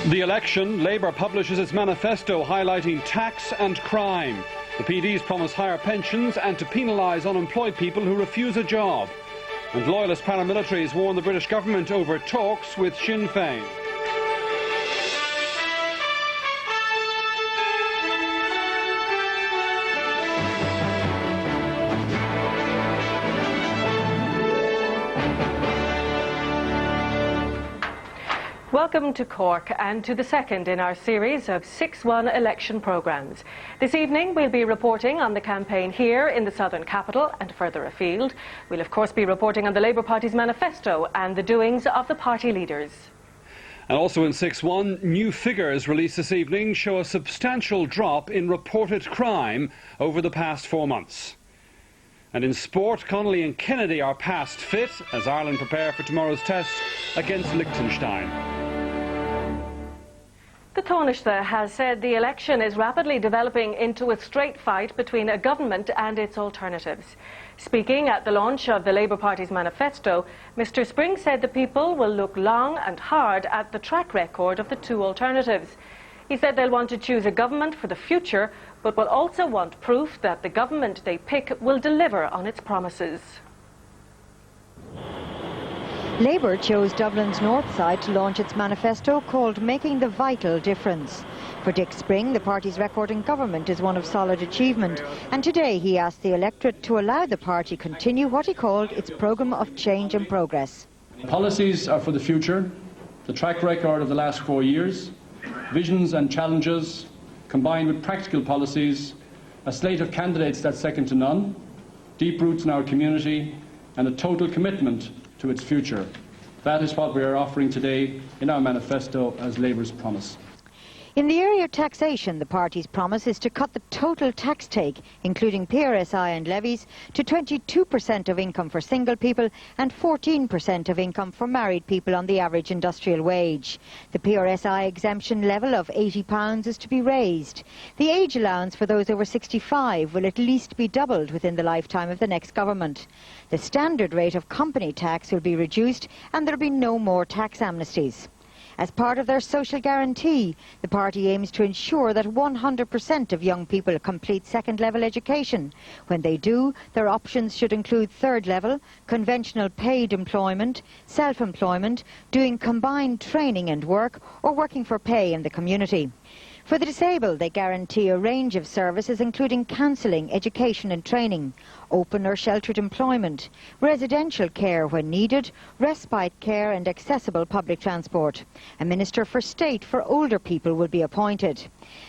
The election, Labour publishes its manifesto highlighting tax and crime. The PDs promise higher pensions and to penalise unemployed people who refuse a job. And loyalist paramilitaries warn the British government over talks with Sinn Féin. Welcome to Cork and to the second in our series of 6-1 election programmes. This evening we'll be reporting on the campaign here in the southern capital and further afield. We'll of course be reporting on the Labour Party's manifesto and the doings of the party leaders. And also in 6-1, new figures released this evening show a substantial drop in reported crime over the past 4 months. And in sport, Connelly and Kennedy are past fit as Ireland prepare for tomorrow's test against Liechtenstein. The Taoiseach has said the election is rapidly developing into a straight fight between a government and its alternatives. Speaking at the launch of the Labour Party's manifesto, Mr Spring said the people will look long and hard at the track record of the two alternatives. He said they'll want to choose a government for the future, but will also want proof that the government they pick will deliver on its promises. Labour chose Dublin's north side to launch its manifesto called Making the Vital Difference. For Dick Spring, the party's record in government is one of solid achievement, and today he asked the electorate to allow the party continue what he called its programme of change and progress. Policies are for the future, the track record of the last 4 years, visions and challenges, combined with practical policies, a slate of candidates that's second to none, deep roots in our community, and a total commitment to its future. That is what we are offering today in our manifesto as Labour's promise. In the area of taxation, the party's promise is to cut the total tax take, including PRSI and levies, to 22% of income for single people and 14% of income for married people on the average industrial wage. The PRSI exemption level of £80 is to be raised. The age allowance for those over 65 will at least be doubled within the lifetime of the next government. The standard rate of company tax will be reduced and there will be no more tax amnesties. As part of their social guarantee, the party aims to ensure that 100% of young people complete second-level education. When they do, their options should include third-level, conventional paid employment, self-employment, doing combined training and work, or working for pay in the community. For the disabled, they guarantee a range of services including counselling, education and training, open or sheltered employment, residential care when needed, respite care and accessible public transport. A Minister for State for older people will be appointed.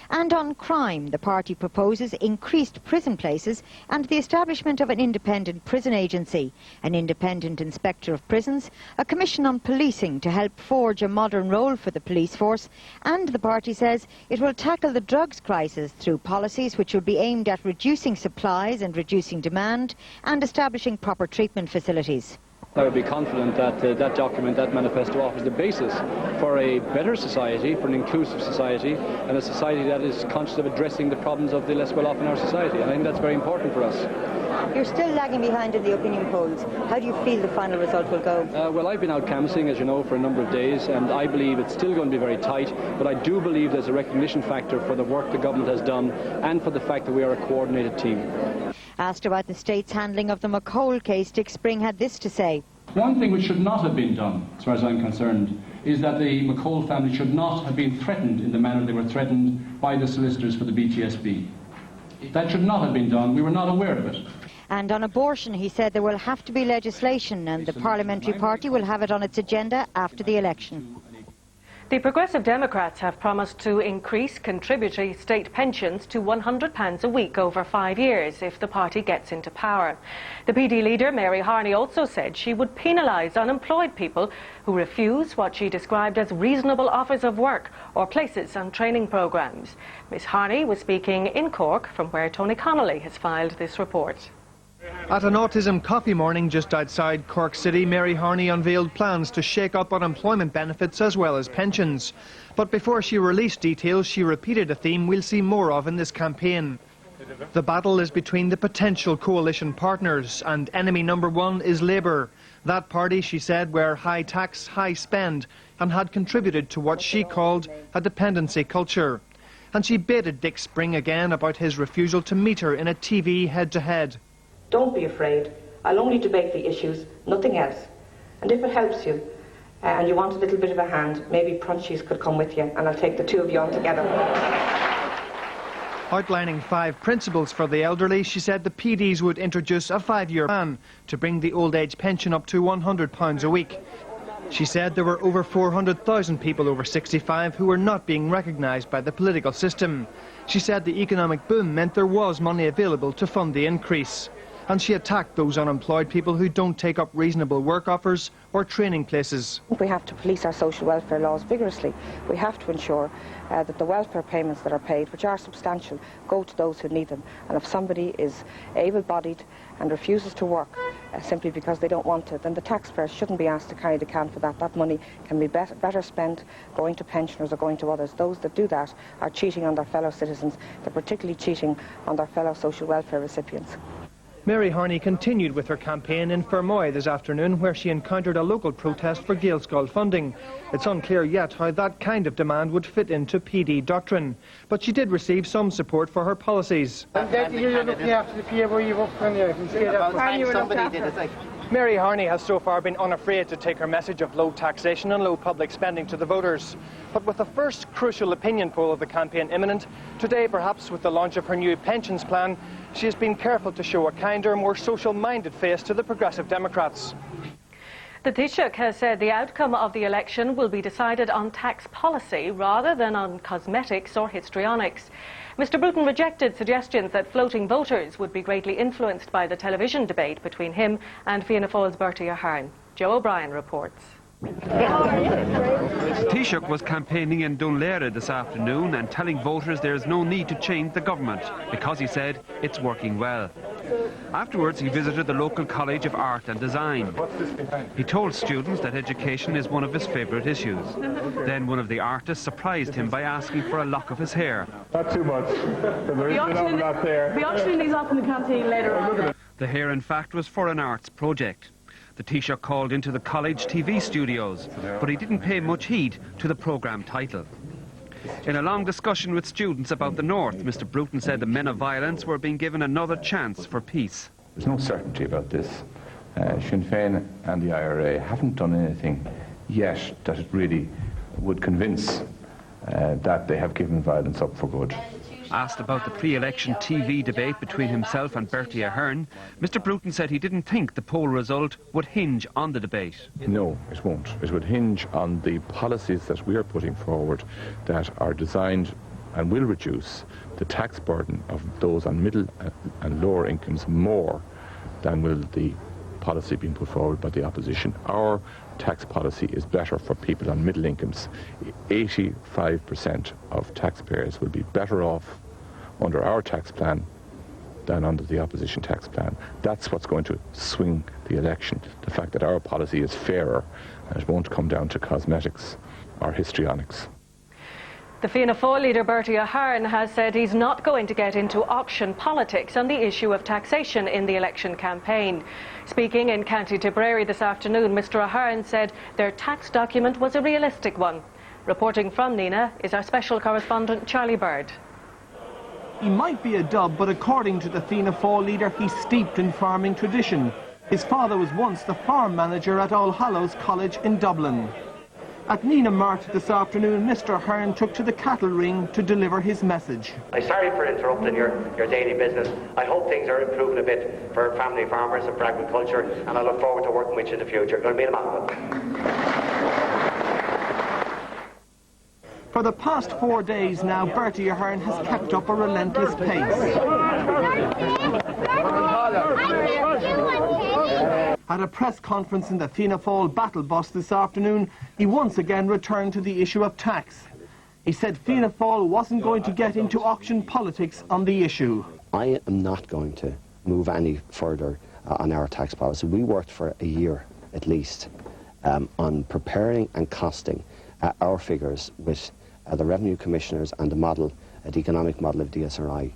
And on crime, the party proposes increased prison places and the establishment of an independent prison agency, an independent inspector of prisons, a commission on policing to help forge a modern role for the police force, and the party says it will tackle the drugs crisis through policies which will be aimed at reducing supplies and reducing demand and establishing proper treatment facilities. I would be confident that that document, that manifesto, offers the basis for a better society, for an inclusive society, and a society that is conscious of addressing the problems of the less well-off in our society. And I think that's very important for us. You're still lagging behind in the opinion polls. How do you feel the final result will go? Well, I've been out canvassing, as you know, for a number of days, and I believe it's still going to be very tight, but I do believe there's a recognition factor for the work the government has done and for the fact that we are a coordinated team. Asked about the state's handling of the McCole case, Dick Spring had this to say. One thing which should not have been done, as far as I'm concerned, is that the McCole family should not have been threatened in the manner they were threatened by the solicitors for the BTSB. That should not have been done. We were not aware of it. And on abortion, he said there will have to be legislation and the parliamentary party will have it on its agenda after the election. The Progressive Democrats have promised to increase contributory state pensions to £100 a week over 5 years if the party gets into power. The PD leader, Harney, also said she would penalise unemployed people who refuse what she described as reasonable offers of work or places on training programmes. Ms Harney was speaking in Cork, from where Tony Connelly has filed this report. At an autism coffee morning just outside Cork City, Harney unveiled plans to shake up unemployment benefits as well as pensions. But before she released details, she repeated a theme we'll see more of in this campaign. The battle is between the potential coalition partners, and enemy number one is Labour. That party, she said, were high tax, high spend and had contributed to what she called a dependency culture. And she baited Dick Spring again about his refusal to meet her in a TV head-to-head. Don't be afraid. I'll only debate the issues, nothing else. And if it helps you, and you want a little bit of a hand, maybe Prunchies could come with you, and I'll take the two of you on together. Outlining 5 principles for the elderly, she said the PDs would introduce a 5-year plan to bring the old age pension up to £100 a week. She said there were over 400,000 people over 65 who were not being recognised by the political system. She said the economic boom meant there was money available to fund the increase. And she attacked those unemployed people who don't take up reasonable work offers or training places. We have to police our social welfare laws vigorously. We have to ensure that the welfare payments that are paid, which are substantial, go to those who need them. And if somebody is able-bodied and refuses to work simply because they don't want to, then the taxpayers shouldn't be asked to carry the can for that. That money can be better spent going to pensioners or going to others. Those that do that are cheating on their fellow citizens. They're particularly cheating on their fellow social welfare recipients. Mary Harney continued with her campaign in Fermoy this afternoon, where she encountered a local protest for Gaelscoil funding. It's unclear yet how that kind of demand would fit into PD doctrine, but she did receive some support for her policies. Mary Harney has so far been unafraid to take her message of low taxation and low public spending to the voters. But with the first crucial opinion poll of the campaign imminent, today perhaps with the launch of her new pensions plan, she has been careful to show a kinder, more social-minded face to the Progressive Democrats. The Taoiseach has said the outcome of the election will be decided on tax policy rather than on cosmetics or histrionics. Mr Bruton rejected suggestions that floating voters would be greatly influenced by the television debate between him and Fianna Fáil's Bertie AHERN. Joe O'Brien reports. Taoiseach was campaigning in Dunleary this afternoon and telling voters there is no need to change the government because, he said, it's working well. Afterwards, he visited the local College of Art and Design. He told students that education is one of his favourite issues. Then one of the artists surprised him by asking for a lock of his hair. Not too much. The auction is up in the canteen later on. The hair, in fact, was for an arts project. The Taoiseach called into the college TV studios, but he didn't pay much heed to the programme title. In a long discussion with students about the North, Mr Bruton said the men of violence were being given another chance for peace. There's no certainty about this. Sinn Féin and the IRA haven't done anything yet that it really would convince that they have given violence up for good. Asked about the pre-election TV debate between himself and Bertie AHERN, Mr Bruton said he didn't think the poll result would hinge on the debate. No, it won't. It would hinge on the policies that we are putting forward that are designed and will reduce the tax burden of those on middle and lower incomes more than will the policy being put forward by the opposition. Our tax policy is better for people on middle incomes. 85% of taxpayers will be better off under our tax plan than under the opposition tax plan. That's what's going to swing the election, the fact that our policy is fairer and it won't come down to cosmetics or histrionics. The Fianna Fáil leader Bertie AHERN has said he's not going to get into auction politics on the issue of taxation in the election campaign. Speaking in County Tipperary this afternoon, Mr AHERN said their tax document was a realistic one. Reporting from Nina is our special correspondent Charlie Bird. He might be a dub, but according to the Fianna Fáil leader, he's steeped in farming tradition. His father was once the farm manager at All Hallows College in Dublin. At Nina Mart this afternoon, Mr AHERN took to the cattle ring to deliver his message. I'm sorry for interrupting your daily business. I hope things are improving a bit for family farmers and for agriculture, and I look forward to working with you in the future. Going to be a man. For the past 4 days now, Bertie AHERN has kept up a relentless pace. At a press conference in the Fianna Fáil battle bus this afternoon, he once again returned to the issue of tax. He said Fianna Fáil wasn't going to get into auction politics on the issue. I am not going to move any further on our tax policy. We worked for a year at least on preparing and costing our figures with the Revenue Commissioners and the model, the economic model of DSRI.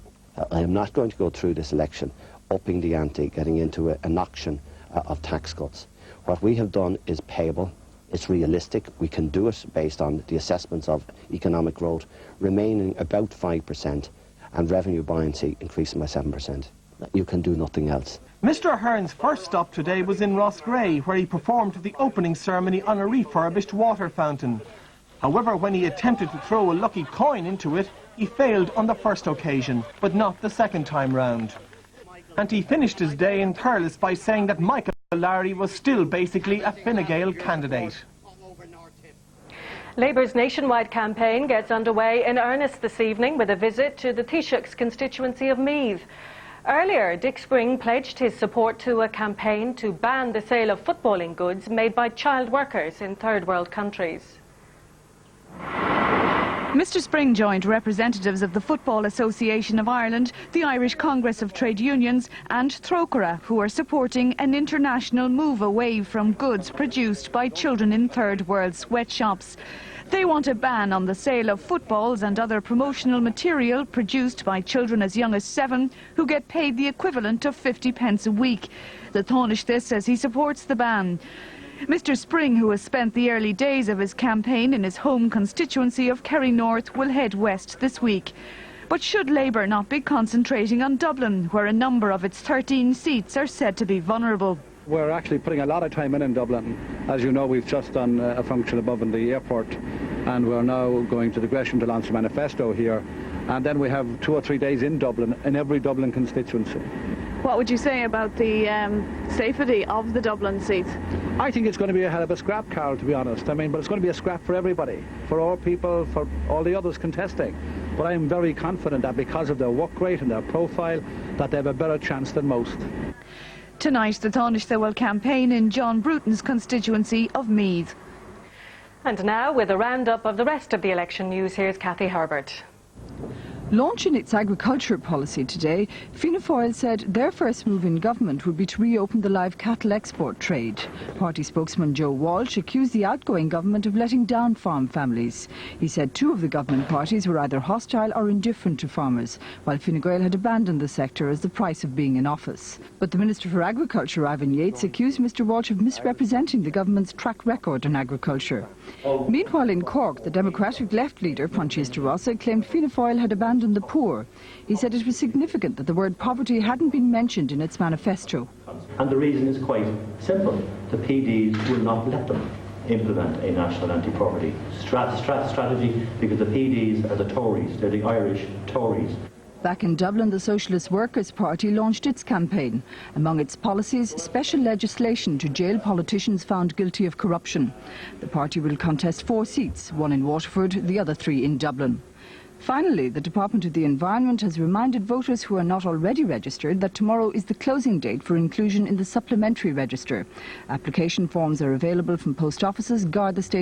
I am not going to go through this election upping the ante, getting into an auction of tax cuts. What we have done is payable, it's realistic, we can do it based on the assessments of economic growth remaining about 5% and revenue buoyancy increasing by 7%. You can do nothing else. Mr Ahern's first stop today was in Rossgrey, where he performed the opening ceremony on a refurbished water fountain. However, when he attempted to throw a lucky coin into it, he failed on the first occasion, but not the second time round. And he finished his day in Thurles by saying that Michael Larry was still basically a Fine Gael candidate. Labour's nationwide campaign gets underway in earnest this evening with a visit to the Taoiseach's constituency of Meath. Earlier, Dick Spring pledged his support to a campaign to ban the sale of footballing goods made by child workers in third world countries. Mr Spring joined representatives of the Football Association of Ireland, the Irish Congress of Trade Unions and Trócaire, who are supporting an international move away from goods produced by children in third world sweatshops. They want a ban on the sale of footballs and other promotional material produced by children as young as 7 who get paid the equivalent of 50 pence a week. The Taoiseach says he supports the ban. Mr Spring, who has spent the early days of his campaign in his home constituency of Kerry North, will head west this week. But should Labour not be concentrating on Dublin, where a number of its 13 seats are said to be vulnerable? We're actually putting a lot of time in Dublin. As you know, we've just done a function above in the airport, and we're now going to the Gresham to launch a manifesto here. And then we have 2 or 3 days in Dublin, in every Dublin constituency. What would you say about the safety of the Dublin seats? I think it's going to be a hell of a scrap, Carol, to be honest. I mean, but it's going to be a scrap for everybody, for all people, for all the others contesting. But I am very confident that because of their work rate and their profile, that they have a better chance than most. Tonight, the Taoiseach will campaign in John Bruton's constituency of Meath. And now, with a roundup of the rest of the election news, here's Cathy Herbert. Launching its agriculture policy today, Fianna Fáil said their first move in government would be to reopen the live cattle export trade. Party spokesman Joe Walsh accused the outgoing government of letting down farm families. He said 2 of the government parties were either hostile or indifferent to farmers, while Fine Gael had abandoned the sector as the price of being in office. But the Minister for Agriculture, Ivan Yates, accused Mr Walsh of misrepresenting the government's track record on agriculture. Meanwhile in Cork, the Democratic left leader, PROINSIAS Rossa, claimed Fianna Fáil had abandoned the poor. He said it was significant that the word poverty hadn't been mentioned in its manifesto. And the reason is quite simple. The PDs will not let them implement a national anti-poverty strategy because the PDs are the Tories. They're the Irish Tories. Back in Dublin, the Socialist Workers' Party launched its campaign. Among its policies, special legislation to jail politicians found guilty of corruption. The party will contest 4 seats, 1 in Waterford, the other 3 in Dublin. Finally, the Department of the Environment has reminded voters who are not already registered that tomorrow is the closing date for inclusion in the supplementary register. Application forms are available from post offices, Garda stations